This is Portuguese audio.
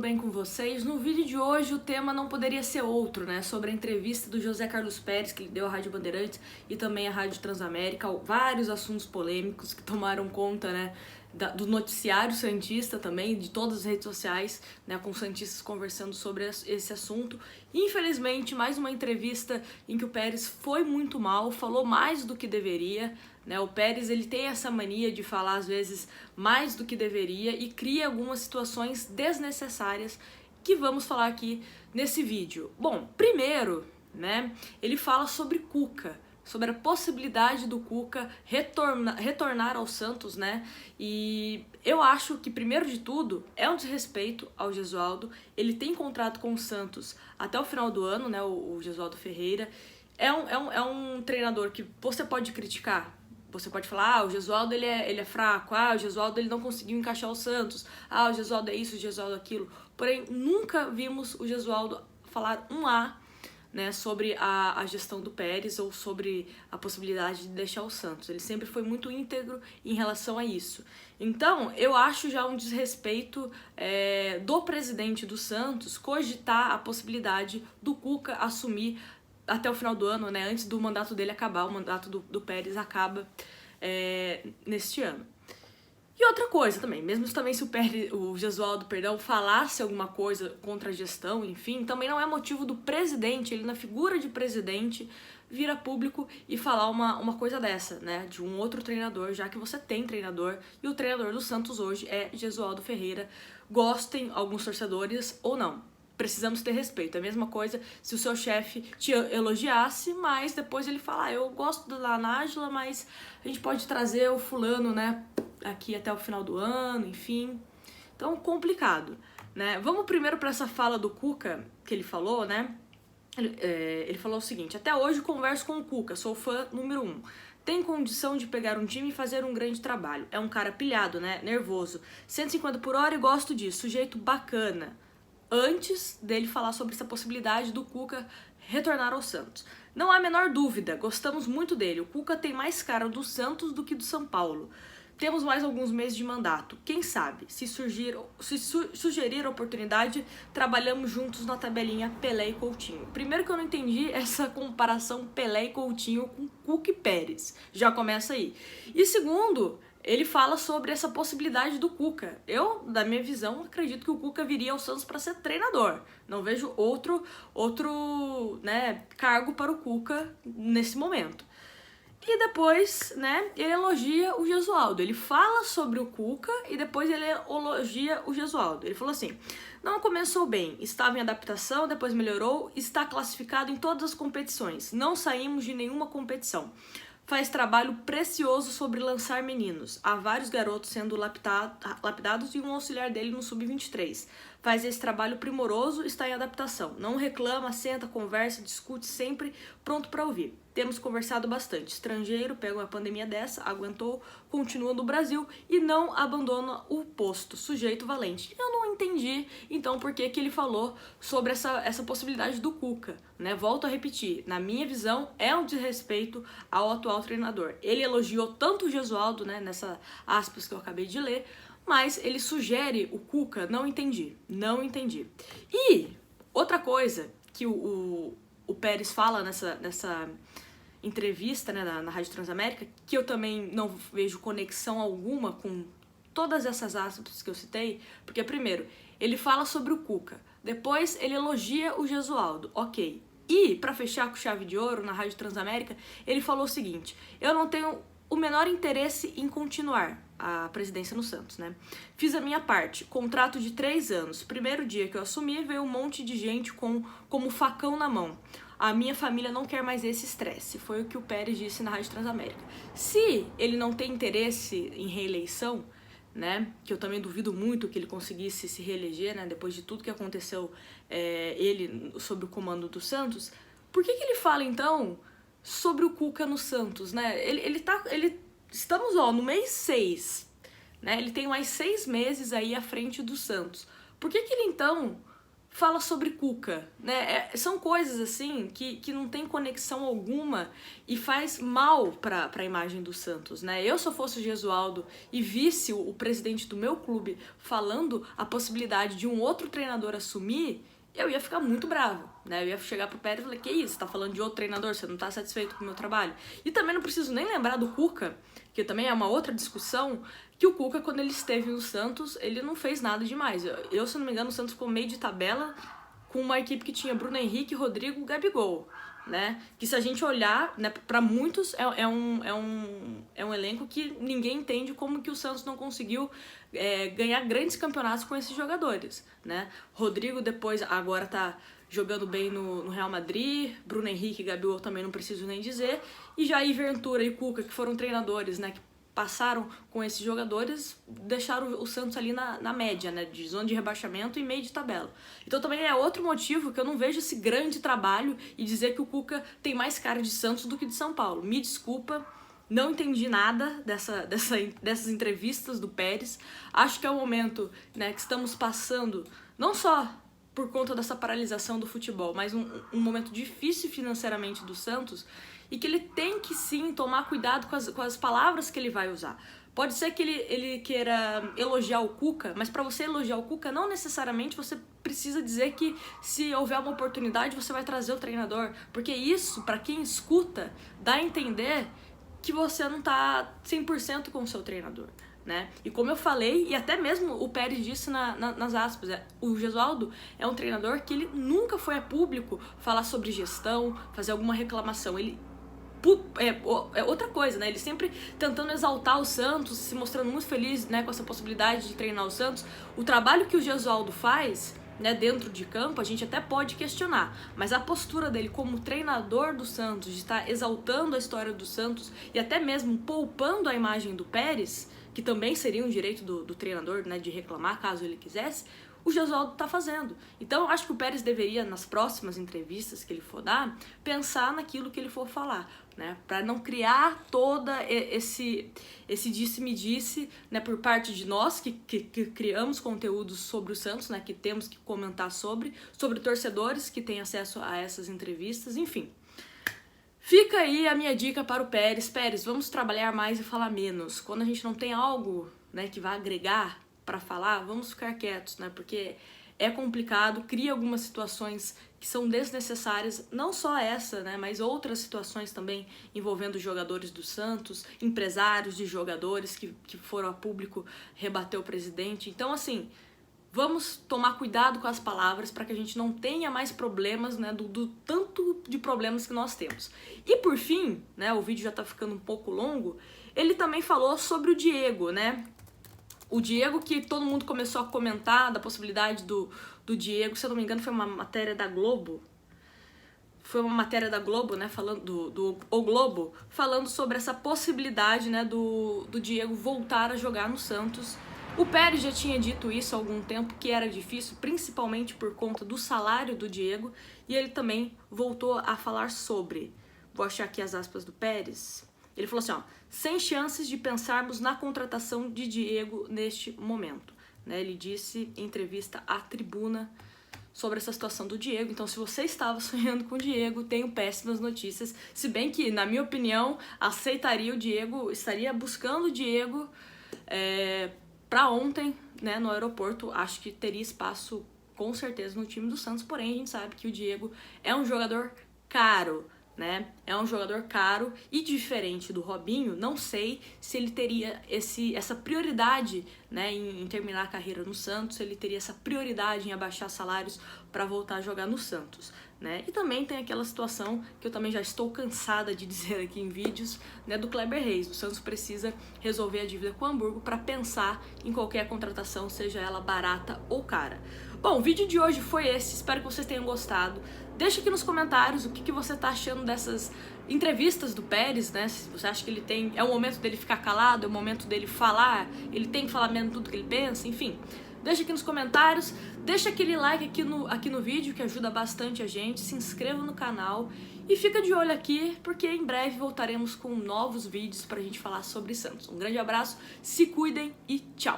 bem com vocês? No vídeo de hoje o tema não poderia ser outro, né? Sobre a entrevista do José Carlos Pérez, que ele deu à Rádio Bandeirantes e também à Rádio Transamérica, vários assuntos polêmicos que tomaram conta, né, do noticiário santista também, de todas as redes sociais, né, com santistas conversando sobre esse assunto. Infelizmente, mais uma entrevista em que o Pérez foi muito mal, falou mais do que deveria, né? O Pérez, ele tem essa mania de falar às vezes mais do que deveria e cria algumas situações desnecessárias que vamos falar aqui nesse vídeo. Bom, primeiro, né, ele fala sobre Cuca, sobre a possibilidade do Cuca retornar ao Santos, né? E eu acho que, primeiro de tudo, é um desrespeito ao Gesualdo. Ele tem contrato com o Santos até o final do ano, né? O Gesualdo Ferreira. É um treinador que você pode criticar. Você pode falar, o Gesualdo ele é fraco, o Gesualdo ele não conseguiu encaixar o Santos, o Gesualdo é isso, o Gesualdo é aquilo. Porém, nunca vimos o Gesualdo falar um A, né, sobre a gestão do Pérez ou sobre a possibilidade de deixar o Santos. Ele sempre foi muito íntegro em relação a isso. Então, eu acho já um desrespeito do presidente do Santos cogitar a possibilidade do Cuca assumir até o final do ano, né, antes do mandato dele acabar. O mandato do Pérez acaba neste ano. E outra coisa também, mesmo também se o Gesualdo, falasse alguma coisa contra a gestão, enfim, também não é motivo do presidente, ele na figura de presidente, vir a público e falar uma coisa dessa, né, de um outro treinador, já que você tem treinador, e o treinador do Santos hoje é Gesualdo Ferreira, gostem alguns torcedores ou não. Precisamos ter respeito. É a mesma coisa se o seu chefe te elogiasse, mas depois ele fala, eu gosto da Nájila, mas a gente pode trazer o fulano, né, aqui até o final do ano, enfim. Então, complicado, né? Vamos primeiro para essa fala do Cuca, que ele falou, né? Ele falou o seguinte: até hoje converso com o Cuca, sou fã número 1. Tem condição de pegar um time e fazer um grande trabalho. É um cara pilhado, né? Nervoso. 150 por hora e gosto disso. Sujeito bacana. Antes dele falar sobre essa possibilidade do Cuca retornar ao Santos. Não há a menor dúvida, gostamos muito dele. O Cuca tem mais cara do Santos do que do São Paulo. Temos mais alguns meses de mandato. Quem sabe, se sugerir a oportunidade, trabalhamos juntos na tabelinha Pelé e Coutinho. Primeiro que eu não entendi essa comparação Pelé e Coutinho com Cuca e Pérez. Já começa aí. E segundo, ele fala sobre essa possibilidade do Cuca. Eu, da minha visão, acredito que o Cuca viria ao Santos para ser treinador. Não vejo outro né, cargo para o Cuca nesse momento. E depois, né, ele elogia o Gesualdo. Ele fala sobre o Cuca e depois ele elogia o Gesualdo. Ele falou assim: não começou bem, estava em adaptação, depois melhorou, está classificado em todas as competições. Não saímos de nenhuma competição. Faz trabalho precioso sobre lançar meninos. Há vários garotos sendo lapidados e um auxiliar dele no Sub-23. Faz esse trabalho primoroso, está em adaptação. Não reclama, senta, conversa, discute, sempre pronto para ouvir. Temos conversado bastante. Estrangeiro, pega uma pandemia dessa, aguentou, continua no Brasil e não abandona o posto. Sujeito valente. Eu não entendi, então, por que ele falou sobre essa possibilidade do Cuca, né? Volto a repetir, na minha visão, é um desrespeito ao atual treinador. Ele elogiou tanto o Gesualdo, né, nessa aspas que eu acabei de ler, mas ele sugere o Cuca, não entendi. E outra coisa que o Pérez fala nessa entrevista, né, na Rádio Transamérica, que eu também não vejo conexão alguma com todas essas aspas que eu citei, porque primeiro, ele fala sobre o Cuca, depois ele elogia o Gesualdo, ok. E, para fechar com chave de ouro, na Rádio Transamérica, ele falou o seguinte: eu não tenho o menor interesse em continuar a presidência no Santos, né? Fiz a minha parte, contrato de 3 anos. Primeiro dia que eu assumi, veio um monte de gente como facão na mão. A minha família não quer mais esse estresse. Foi o que o Pérez disse na Rádio Transamérica. Se ele não tem interesse em reeleição, né, que eu também duvido muito que ele conseguisse se reeleger, né, depois de tudo que aconteceu ele sobre o comando do Santos, por que ele fala então sobre o Cuca no Santos, né? Estamos no mês 6, né? Ele tem mais 6 meses aí à frente do Santos. Por que ele então fala sobre Cuca, né? São coisas assim que não tem conexão alguma e faz mal para a imagem do Santos, né? Eu, se eu fosse o Gesualdo e visse o presidente do meu clube falando a possibilidade de um outro treinador assumir, eu ia ficar muito bravo, né? Eu ia chegar pro Pérez e falar, que isso, você tá falando de outro treinador, você não tá satisfeito com o meu trabalho? E também não preciso nem lembrar do Cuca, que também é uma outra discussão, que o Cuca, quando ele esteve no Santos, ele não fez nada demais. Eu, se não me engano, o Santos ficou meio de tabela com uma equipe que tinha Bruno Henrique, Rodrigo, Gabigol, né? Que se a gente olhar, né, para muitos é um elenco que ninguém entende como que o Santos não conseguiu ganhar grandes campeonatos com esses jogadores, né? Rodrigo depois agora tá jogando bem no Real Madrid, Bruno Henrique e Gabigol também não preciso nem dizer, e Jair Ventura e Cuca, que foram treinadores, né, que passaram com esses jogadores, deixaram o Santos ali na média, né, de zona de rebaixamento e meio de tabela. Então também é outro motivo que eu não vejo esse grande trabalho e dizer que o Cuca tem mais cara de Santos do que de São Paulo. Me desculpa, não entendi nada dessas entrevistas do Pérez. Acho que é o momento, né, que estamos passando, não só por conta dessa paralisação do futebol, mas um momento difícil financeiramente do Santos, e que ele tem que sim tomar cuidado com as palavras que ele vai usar. Pode ser que ele queira elogiar o Cuca, mas para você elogiar o Cuca, não necessariamente você precisa dizer que se houver uma oportunidade você vai trazer o treinador, porque isso, para quem escuta, dá a entender que você não tá 100% com o seu treinador, né? E como eu falei, e até mesmo o Pérez disse nas aspas, o Gesualdo é um treinador que ele nunca foi a público falar sobre gestão, fazer alguma reclamação. Ele é outra coisa, né? Ele sempre tentando exaltar o Santos, se mostrando muito feliz, né, com essa possibilidade de treinar o Santos. O trabalho que o Gesualdo faz, né, dentro de campo, a gente até pode questionar, mas a postura dele como treinador do Santos, de estar exaltando a história do Santos e até mesmo poupando a imagem do Pérez, que também seria um direito do treinador, né, de reclamar caso ele quisesse, o Gesualdo tá fazendo. Então eu acho que o Pérez deveria, nas próximas entrevistas que ele for dar, pensar naquilo que ele for falar, né, para não criar toda esse disse-me-disse, né, por parte de nós que criamos conteúdos sobre o Santos, né, que temos que comentar sobre torcedores que têm acesso a essas entrevistas, enfim. Fica aí a minha dica para o Pérez. Pérez, vamos trabalhar mais e falar menos. Quando a gente não tem algo, né, que vai agregar para falar, vamos ficar quietos, né? Porque é complicado, cria algumas situações que são desnecessárias, não só essa, né, mas outras situações também envolvendo jogadores do Santos, empresários de jogadores que foram a público rebater o presidente. Então, assim, vamos tomar cuidado com as palavras para que a gente não tenha mais problemas, né, do tanto de problemas que nós temos. E por fim, né, o vídeo já tá ficando um pouco longo, ele também falou sobre o Diego, né? O Diego, que todo mundo começou a comentar da possibilidade do Diego, se eu não me engano foi uma matéria da Globo. Foi uma matéria da Globo, né, falando O Globo, falando sobre essa possibilidade, né, do Diego voltar a jogar no Santos. O Pérez já tinha dito isso há algum tempo, que era difícil, principalmente por conta do salário do Diego, e ele também voltou a falar sobre. Vou achar aqui as aspas do Pérez. Ele falou assim, ó, sem chances de pensarmos na contratação de Diego neste momento, né? Ele disse em entrevista à Tribuna sobre essa situação do Diego. Então, se você estava sonhando com o Diego, tenho péssimas notícias. Se bem que, na minha opinião, aceitaria o Diego, estaria buscando o Diego para ontem, né, no aeroporto. Acho que teria espaço, com certeza, no time do Santos. Porém, a gente sabe que o Diego é um jogador caro, né? É um jogador caro e diferente do Robinho, não sei se ele teria essa prioridade, né, em terminar a carreira no Santos, se ele teria essa prioridade em abaixar salários para voltar a jogar no Santos, né? E também tem aquela situação que eu também já estou cansada de dizer aqui em vídeos, né, do Kleber Reis. O Santos precisa resolver a dívida com o Hamburgo para pensar em qualquer contratação, seja ela barata ou cara. Bom, o vídeo de hoje foi esse, espero que vocês tenham gostado. Deixa aqui nos comentários o que você tá achando dessas entrevistas do Pérez, né? Se você acha que é o momento dele ficar calado, é o momento dele falar, ele tem que falar mesmo tudo que ele pensa, enfim. Deixa aqui nos comentários, deixa aquele like aqui no vídeo que ajuda bastante a gente, se inscreva no canal e fica de olho aqui porque em breve voltaremos com novos vídeos pra gente falar sobre Santos. Um grande abraço, se cuidem e tchau!